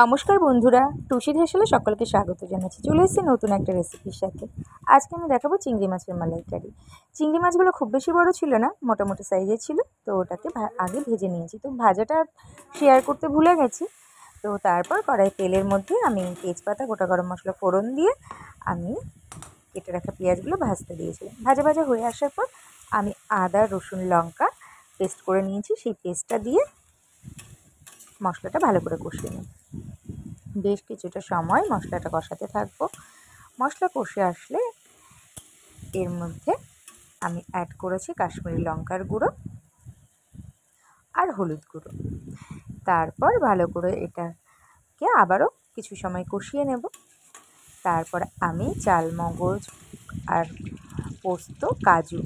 নমস্কার বন্ধুরা, টুসির হেসেলে সকলকে স্বাগত জানাচ্ছি। চলে এসেছি নতুন একটা রেসিপির সাথে। আজকে আমি দেখাবো চিংড়ি মাছের মালাইকারি। চিংড়ি মাছগুলো খুব বেশি বড় ছিল না, মোটামুটি সাইজের ছিল। তো ওটাকে আগে ভেজে নিয়েছি। তো ভাজাটা শেয়ার করতে ভুলে গেছি। তো তারপর কড়াই তেলের মধ্যে আমি তেজপাতা, গোটা গরম মশলা ফোড়ন দিয়ে আমি কেটে রাখা পেঁয়াজগুলো ভাজতে দিয়েছিলাম। ভাজা ভাজা হয়ে আসার পর আমি আদা, রসুন, লঙ্কা পেস্ট করে নিয়েছি। সেই পেস্টটা দিয়ে মশলাটা ভালো করে কষিয়ে নিই। বেশ কিছুটা সময় মশলাটা কষাতে থাকবো। মশলা কষে আসলে এর মধ্যে আমি অ্যাড করেছি কাশ্মীরি লঙ্কার গুঁড়ো আর হলুদ গুঁড়ো। তারপর ভালো করে এটাকে আবারও কিছু সময় কষিয়ে নেব। তারপর আমি চালমগজ আর পোস্ত, কাজু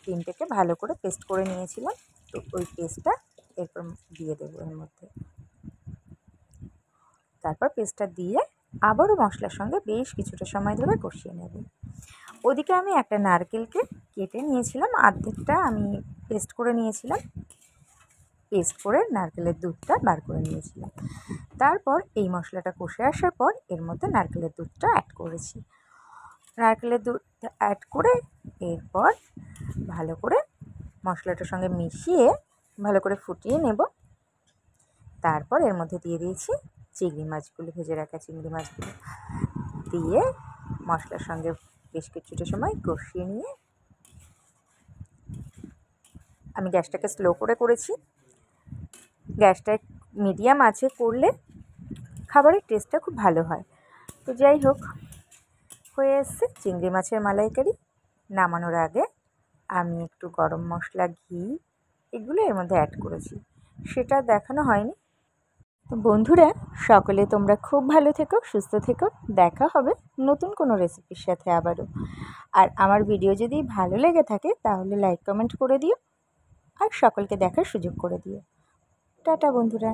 তিনটেকে ভালো করে পেস্ট করে নিয়েছিলাম। তো ওই পেস্টটা এরপর দিয়ে দেবো এর মধ্যে। তারপর পেস্টটা দিয়ে আবারও মশলার সঙ্গে বেশ কিছুটা সময় ধরে কষিয়ে নেব। ওদিকে আমি একটা নারকেলকে কেটে নিয়েছিলাম, অর্ধেকটা আমি পেস্ট করে নিয়েছিলাম। পেস্ট করে নারকেলের দুধটা বার করে নিয়েছিলাম। তারপর এই মশলাটা কষে আসার পর এর মধ্যে নারকেলের দুধটা অ্যাড করেছি। নারকেলের দুধটা অ্যাড করে এরপর ভালো করে মশলাটার সঙ্গে মিশিয়ে ভালো করে ফুটিয়ে নেব। তারপর এর মধ্যে দিয়ে দিয়েছি চিংড়ি মাছগুলো, ভেজে রাখা চিংড়ি মাছগুলো দিয়ে মশলার সঙ্গে বেশ কিছুটা সময় কষিয়ে নিয়ে আমি গ্যাসটাকে স্লো করে করেছি। গ্যাসটা মিডিয়াম আঁচে করলে খাবারের টেস্টটা খুব ভালো হয়। তো যাই হোক, হয়ে এসছে চিংড়ি মাছের মালাইকারি। নামানোর আগে আমি একটু গরম মশলা, ঘি এগুলো এর মধ্যে অ্যাড করেছি, সেটা দেখানো হয়নি। তো বন্ধুরা, সকলে তোমরা খুব ভালো থেকো, সুস্থ থেকো। দেখা হবে নতুন কোনো রেসিপির সাথে আবারও। আর আমার ভিডিও যদি ভালো লেগে থাকে তাহলে লাইক কমেন্ট করে দিও আর সকলকে দেখার সুযোগ করে দিও। টাটা বন্ধুরা।